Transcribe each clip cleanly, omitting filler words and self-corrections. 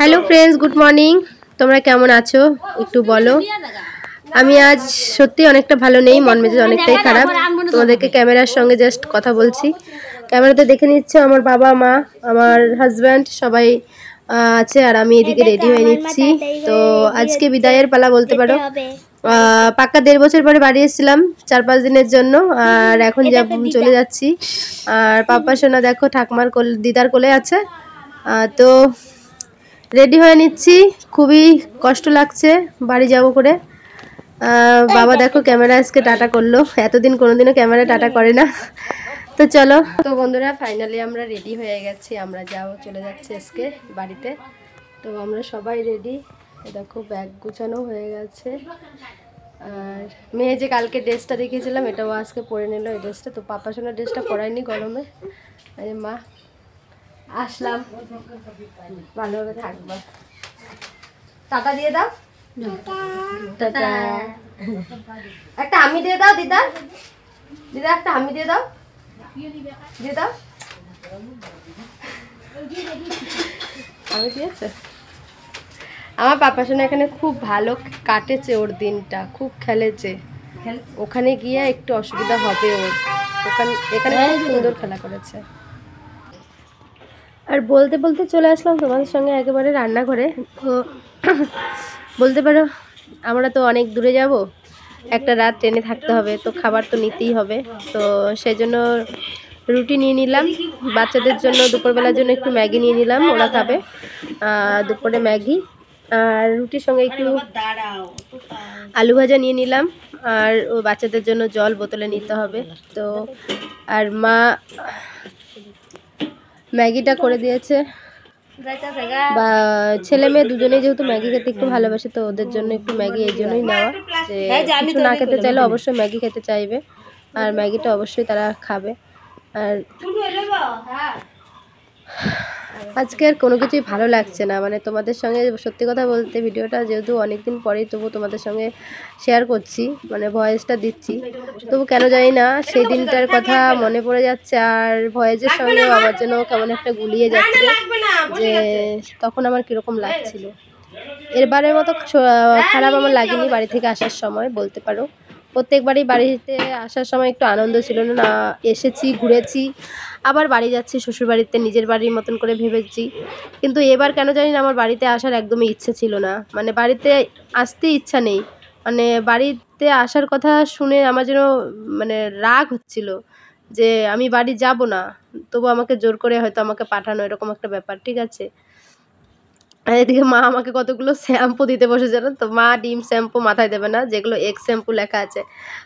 Hello friends, good morning. তোমরা কেমন আছো একটু বলো। আমি আজ সত্যি অনেকটা ভালো নেই, মন মেজাজ অনেকটাই খারাপ। তোমাদেরকে ক্যামেরার সঙ্গে জাস্ট কথা বলছি। ক্যামেরাতে দেখে নিচ্ছে আমার বাবা মা, আমার হাজব্যান্ড সবাই আছে, আর আমি এদিকে রেডি হয়ে নিচ্ছি। তো আজকে বিদায়ের পালা বলতে পারো। পাক্কা 1.5 বছর পরে বাড়ি এসেছিলাম 4-5 দিনের জন্য, আর এখন চলে যাচ্ছি। আর পাপা সোনা দেখো ঠাকুমার দিদার কোলে আছে। তো রেডি হয়ে নিচ্ছি, খুবই কষ্ট লাগছে বাড়ি যাব করে। বাবা দেখো ক্যামেরা আজকে টাটা করলো, এতদিন কোনোদিনও ক্যামেরা টাটা করে না। তো চলো, তো বন্ধুরা ফাইনালি আমরা রেডি হয়ে গেছি, আমরা চলে যাচ্ছি আজকে বাড়িতে। তো আমরা সবাই রেডি, দেখো ব্যাগ গুছানো হয়ে গেছে। আর মেয়ে যে কালকে ড্রেসটা দেখিয়েছিলাম এটাও আজকে পরে নিল, এই ড্রেসটা। তো পাপা সোনার ড্রেসটা পরায়নি গরমে। আরে মা আসলাম, ভালোভাবে থাকবা। টাটা দিয়ে দাও, টাটা। একটা আমি দিয়ে দাও দিদা, দিদা একটা আমি দিয়ে দাও, দিয়ে দাও। আমি দিয়েছে। আমার পাপা সোনা এখানে খুব ভালো কাটেছে, ওর দিনটা খুব খেলেছে। ওখানে গিয়ে একটু অসুবিধা হবে ওর, এখানে সুন্দর খেলা করেছে। আর বলতে বলতে চলে আসলাম তোমাদের সঙ্গে একেবারে রান্নাঘরে। তো বলতে পারো আমরা তো অনেক দূরে যাব, একটা রাত ট্রেনে থাকতে হবে, তো খাবার তো নিতেই হবে। তো সেই জন্য রুটি নিয়ে নিলাম বাচ্চাদের জন্য, দুপুরবেলার জন্য একটু ম্যাগি নিয়ে নিলাম, ওরা খাবে দুপুরে ম্যাগি। আর রুটির সঙ্গে একটু আলু ভাজা নিয়ে নিলাম, আর ও বাচ্চাদের জন্য জল বোতলে নিতে হবে। তো আর মা ম্যাগিটা করে দিয়েছে, বা ছেলে মেয়ে দুজনেই যেহেতু ম্যাগি খেতে একটু ভালোবাসে, তো ওদের জন্য একটু ম্যাগি এই জন্যই নেওয়া, যে কিছু না খেতে চাইলে অবশ্যই ম্যাগি খেতে চাইবে, আর ম্যাগিটা অবশ্যই তারা খাবে। আর আজকে আর কোনো কিছুই ভালো লাগছে না, মানে তোমাদের সঙ্গে সত্যি কথা বলতে ভিডিওটা যেহেতু অনেকদিন পরেই, তবু তোমাদের সঙ্গে শেয়ার করছি, মানে ভয়েসটা দিচ্ছি। তবু কেন জানি না সেই দিনটার কথা মনে পড়ে যাচ্ছে, আর ভয়েসের সঙ্গে আমার জন্য কেমন একটা গুলিয়ে যাচ্ছে, যে তখন আমার কীরকম লাগছিল। এবারের মতো খারাপ আমার লাগেনি বাড়ি থেকে আসার সময়, বলতে পারো। প্রত্যেকবারই বাড়িতে আসার সময় একটু আনন্দ ছিল না, এসেছি ঘুরেছি, আবার বাড়ি যাচ্ছি শ্বশুরবাড়িতে, নিজের বাড়ির মতন করে ভেবেছি। কিন্তু এবার কেন জানি না আমার বাড়িতে আসার একদমই ইচ্ছে ছিল না, মানে বাড়িতে আসতে ইচ্ছা নেই। মানে বাড়িতে আসার কথা শুনে আমার যেন মানে রাগ হচ্ছিল, যে আমি বাড়ি যাব না, তবু আমাকে জোর করে হয়তো আমাকে পাঠানো, এরকম একটা ব্যাপার, ঠিক আছে। আর এদিকে মা আমাকে কতগুলো শ্যাম্পু দিতে বসেছে না, তো মা ডিম শ্যাম্পু মাথায় দেবে না, যেগুলো এক্স শ্যাম্পু লেখা আছে।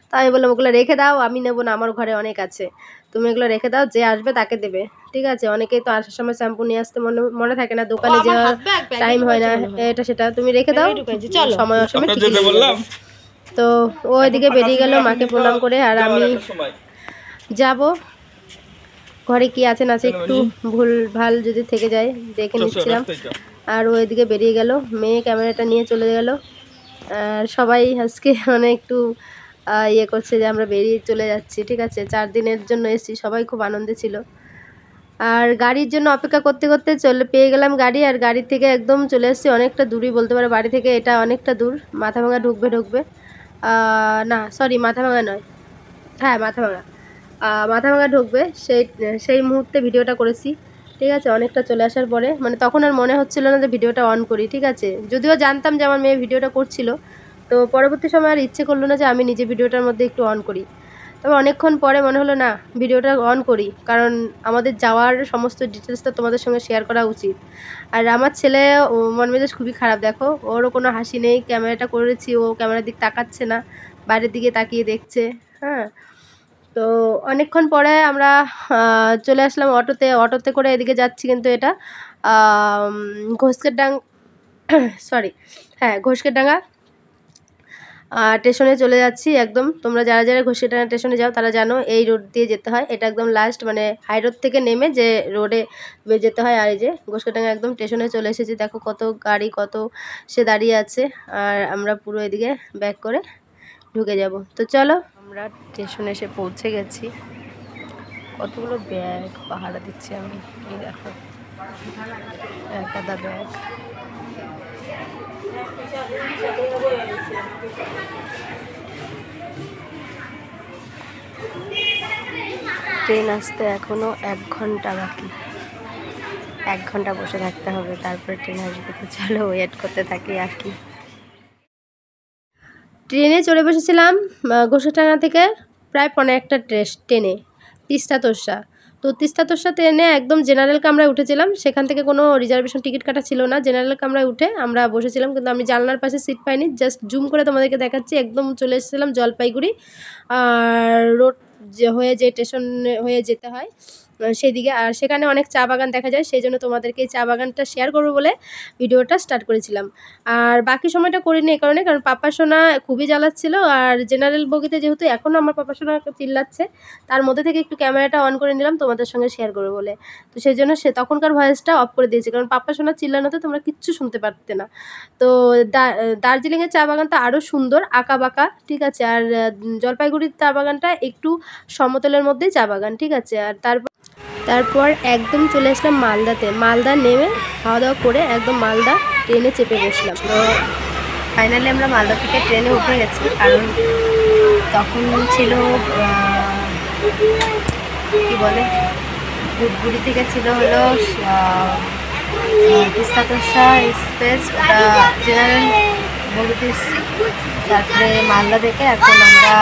তো আমি বললাম ওগুলো রেখে দাও, আমি নেবো না, আমার ঘরে অনেক আছে, তুমি এগুলো রেখে দাও, যে আসবে তাকে দেবে, ঠিক আছে। অনেকেই তো আসার সময় শ্যাম্পু নিয়ে আসতে মনে থাকে না, দোকানে যাওয়ার টাইম হয় না, এটা সেটা, তুমি রেখে দাও, সময় অসময় ঠিকই নিয়ে যাবে। তো ও এদিকে বেরিয়ে গেল মাকে প্রণাম করে, আর আমি যাব ঘরে কি আছে না আছে একটু ভুল ভাল যদি থেকে যায় দেখে নিচ্ছিলাম। আর ও এদিকে বেরিয়ে গেল, মেয়ে ক্যামেরাটা নিয়ে চলে গেল। আর সবাই আজকে মানে একটু ইয়ে করছে যে আমরা বেরিয়ে চলে যাচ্ছি, ঠিক আছে, 4 দিনের জন্য এসেছি, সবাই খুব আনন্দে ছিল। আর গাড়ির জন্য অপেক্ষা করতে করতে পেয়ে গেলাম গাড়ি, আর গাড়ি থেকে একদম চলে এসেছি অনেকটা দূরই বলতে পারো, বাড়ি থেকে এটা অনেকটা দূর। মাথাভাঙা ঢুকবে না সরি মাথাভাঙা নয়, হ্যাঁ মাথাভাঙা ঢুকবে, সেই মুহূর্তে ভিডিওটা করেছি, ঠিক আছে। অনেকটা চলে আসার পরে মানে তখন আর মনে হচ্ছিল না যে ভিডিওটা অন করি, ঠিক আছে, যদিও জানতাম যে আমার মেয়ে ভিডিওটা করছিল। তো পরবর্তী সময় আর ইচ্ছে করলো না যে আমি নিজে ভিডিওটার মধ্যে একটু অন করি। তবে অনেকক্ষণ পরে মনে হলো না ভিডিওটা অন করি, কারণ আমাদের যাওয়ার সমস্ত ডিটেলসটা তোমাদের সঙ্গে শেয়ার করা উচিত। আর আমার ছেলে মন মেজাজ খুবই খারাপ, দেখো ওরও কোনো হাসি নেই, ক্যামেরাটা করেছি ও ক্যামেরার দিক তাকাচ্ছে না, বাইরের দিকে তাকিয়ে দেখছে। হ্যাঁ, তো অনেকক্ষণ পরে আমরা চলে আসলাম অটোতে করে এদিকে যাচ্ছি, কিন্তু এটা ঘোষকের ডাঙ্গা সরি হ্যাঁ ঘোষকের ডাঙ্গা স্টেশনে চলে যাচ্ছি একদম। তোমরা যারা যারা ঘোষকের ডাঙ্গা স্টেশনে যাও তারা জানো এই রোড দিয়ে যেতে হয়, এটা একদম লাস্ট, মানে হাই রোড থেকে নেমে যে রোডে যেতে হয়। আর এই যে ঘোষকের ডাঙ্গা একদম স্টেশনে চলে এসেছি, দেখো কত গাড়ি কত সে দাঁড়িয়ে আছে, আর আমরা পুরো এদিকে ব্যাক করে ঢুকে যাব। তো চলো, আমরা স্টেশনে এসে পৌঁছে গেছি। কতগুলো ব্যাগ পাহারা দিচ্ছি আমি, এই দেখো একদা ব্যাগ। ট্রেন আসতে এখনো 1 ঘন্টা বাকি। 1 ঘন্টা বসে থাকতে হবে, তারপরে ট্রেন আসবে। তো চলো ওয়েট করতে থাকি আর কি। ট্রেনে চড়ে বসেছিলাম গোসাটাঙ্গা থেকে প্রায় 1:15 ট্রেনে তিস্তা তোরসা। তো তিস্তা তোরসা ট্রেনে একদম জেনারেল কামরায় উঠেছিলাম। সেখান থেকে কোনো রিজার্ভেশন টিকিট কাটা ছিল না। জেনারেল কামরায় উঠে আমরা বসেছিলাম, কিন্তু আমি জানলার পাশে সিট পাইনি। জাস্ট জুম করে তোমাদেরকে দেখাচ্ছি। একদম চলে এসেছিলাম জলপাইগুড়ি আর রোড হয়ে যে স্টেশন হয়ে যেতে হয় সেদিকে। আর সেখানে অনেক চা বাগান দেখা যায়, সেই জন্য তোমাদেরকে এই চা বাগানটা শেয়ার করবো বলে ভিডিওটা স্টার্ট করেছিলাম। আর বাকি সময়টা করিনি এই কারণে, কারণ পাপা সোনা খুবই জ্বালাচ্ছিল। আর জেনারেল বগিতে যেহেতু এখনও আমার পাপা সোনা চিল্লাচ্ছে, তার মধ্যে থেকে একটু ক্যামেরাটা অন করে নিলাম তোমাদের সঙ্গে শেয়ার করবো বলে। তো সেই জন্য সে তখনকার ভয়েসটা অফ করে দিয়েছি, কারণ পাপা সোনা চিল্লানোতে তোমরা কিচ্ছু শুনতে পারতে না। তো দার্জিলিংয়ের চা বাগানটা আরও সুন্দর, আঁকা বাঁকা, ঠিক আছে। আর জলপাইগুড়ির চা বাগানটা একটু সমতলের মধ্যেই চা বাগান, ঠিক আছে। আর তারপর একদম চলে আসলাম মালদাতে। মালদা নেমে খাওয়া দাওয়া করে একদম মালদা ট্রেনে চেপে বসলাম। তো ফাইনালি আমরা মালদা থেকে ট্রেনে উঠে গেছি, কারণ তখন ছিল কি বলে ধূপগুড়ি থেকে ছিল হলো তিস্তা তোরসা এক্সপ্রেস, ওটা জেনারেল বগিতে এসেছি। তারপরে মালদা থেকে এখন আমরা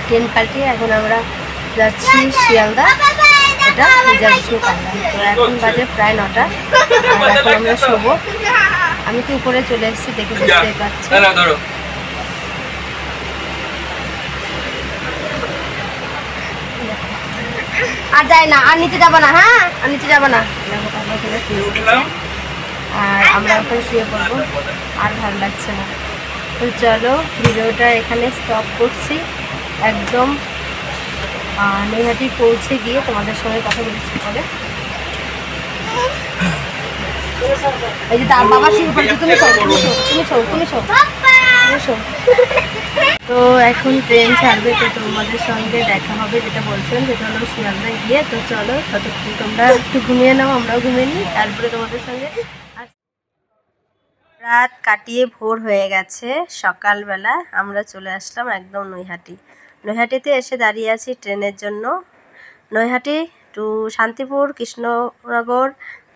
ট্রেন পাল্টিয়ে এখন আমরা যাচ্ছি শিয়ালদা, এটা রিজার্ভেশন করলাম। তো এখন বাজে প্রায় 9টা। আর এখন আমরা শোবো। আমি তো উপরে চলে এসেছি, দেখে বুঝতেই পারছি। আর যাই না, আর নিচে যাবো না, হ্যাঁ আর নিচে যাবো না। আর আমরা এখন শুয়ে পড়বো, আর ভালো লাগছে না। তো চলো ভিডিওটা এখানে স্টপ করছি। একদম নৈহাটি পৌঁছে গিয়ে তোমাদের সঙ্গে কথা বলছি পরে। এই যে বাবা শুয়ে পড়েছে, তুমি শো, তুমি শো। তো এখন ট্রেন ছাড়বে, তো তোমাদের সঙ্গে দেখা হবে, যেটা বলছিলাম যেটা হলো শিয়ালদায় গিয়ে। তো চলো ততক্ষণ তোমরা একটু ঘুমিয়ে নাও, আমরাও ঘুমিয়ে নিই, তারপরে তোমাদের সঙ্গে। রাত কাটিয়ে ভোর হয়ে গেছে, সকালবেলা আমরা চলে আসলাম একদম নৈহাটিতে এসে দাঁড়িয়ে আছি ট্রেনের জন্য। নৈহাটি টু শান্তিপুর, কৃষ্ণনগর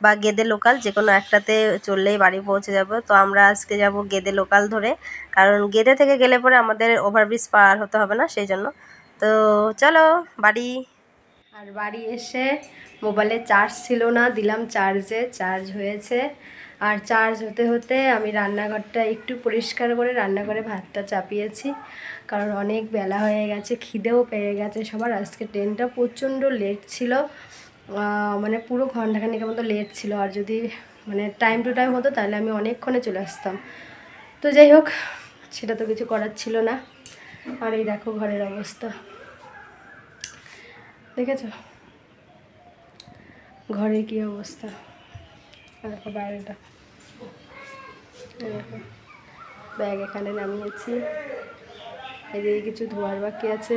বা গেদে লোকাল যে কোনো একটাতে চললেই বাড়ি পৌঁছে যাব। তো আমরা আজকে যাব গেদে লোকাল ধরে, কারণ গেদে থেকে গেলে পরে আমাদের ওভারব্রিজ পার হতে হবে না, সেই জন্য। তো চলো বাড়ি। আর বাড়ি এসে মোবাইলে চার্জ ছিল না, দিলাম চার্জে, চার্জ হয়েছে। আর চার্জ হতে হতে আমি রান্নাঘরটা একটু পরিষ্কার করে রান্নাঘরে ভাতটা চাপিয়েছি, কারণ অনেক বেলা হয়ে গেছে, খিদেও পেয়ে গেছে সবার। আজকে ট্রেনটা প্রচণ্ড লেট ছিল, মানে পুরো ঘন্টাখানেকের মতো লেট ছিল। আর যদি মানে টাইম টু টাইম হতো তাহলে আমি অনেকক্ষণে চলে আসতাম। তো যাই হোক, সেটা তো কিছু করার ছিল না। আর এই দেখো ঘরের অবস্থা, দেখেছো ঘরের কী অবস্থা। দেখো বাইরেটা, দেখো ব্যাগ এখানে নামিয়েছি। এদিকে কিছু ধোয়ার বাকি আছে,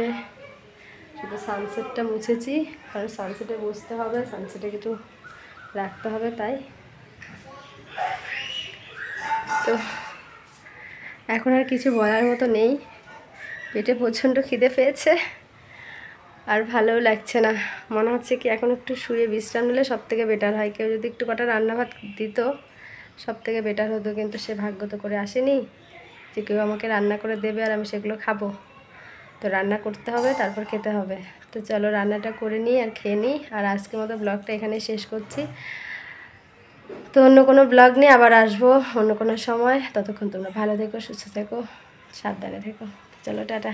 শুধু সানসেটটা মুছেছি, কারণ সানসেটে বসতে হবে, সানসেটে কিছু রাখতে হবে, তাই। তো এখন আর কিছু বলার মতো নেই, পেটে প্রচণ্ড খিদে পেয়েছে আর ভালোও লাগছে না। মনে হচ্ছে কি এখন একটু শুয়ে বিশ্রাম নিলে সব থেকে বেটার হয়। কেউ যদি একটু কটা রান্না ভাত দিত সব থেকে বেটার হতো, কিন্তু সে ভাগ্য তো করে আসেনি যে কেউ আমাকে রান্না করে দেবে আর আমি সেগুলো খাবো। তো রান্না করতে হবে, তারপর খেতে হবে। তো চলো রান্নাটা করে নিই আর খেয়ে নিই। আর আজকের মতো ব্লগটা এখানে শেষ করছি। তো অন্য কোনো ব্লগ নিয়ে আবার আসবো অন্য কোনো সময়। ততক্ষণ তোমরা ভালো থেকো, সুস্থ থেকো, সাবধানে থেকো। চলো টাটা।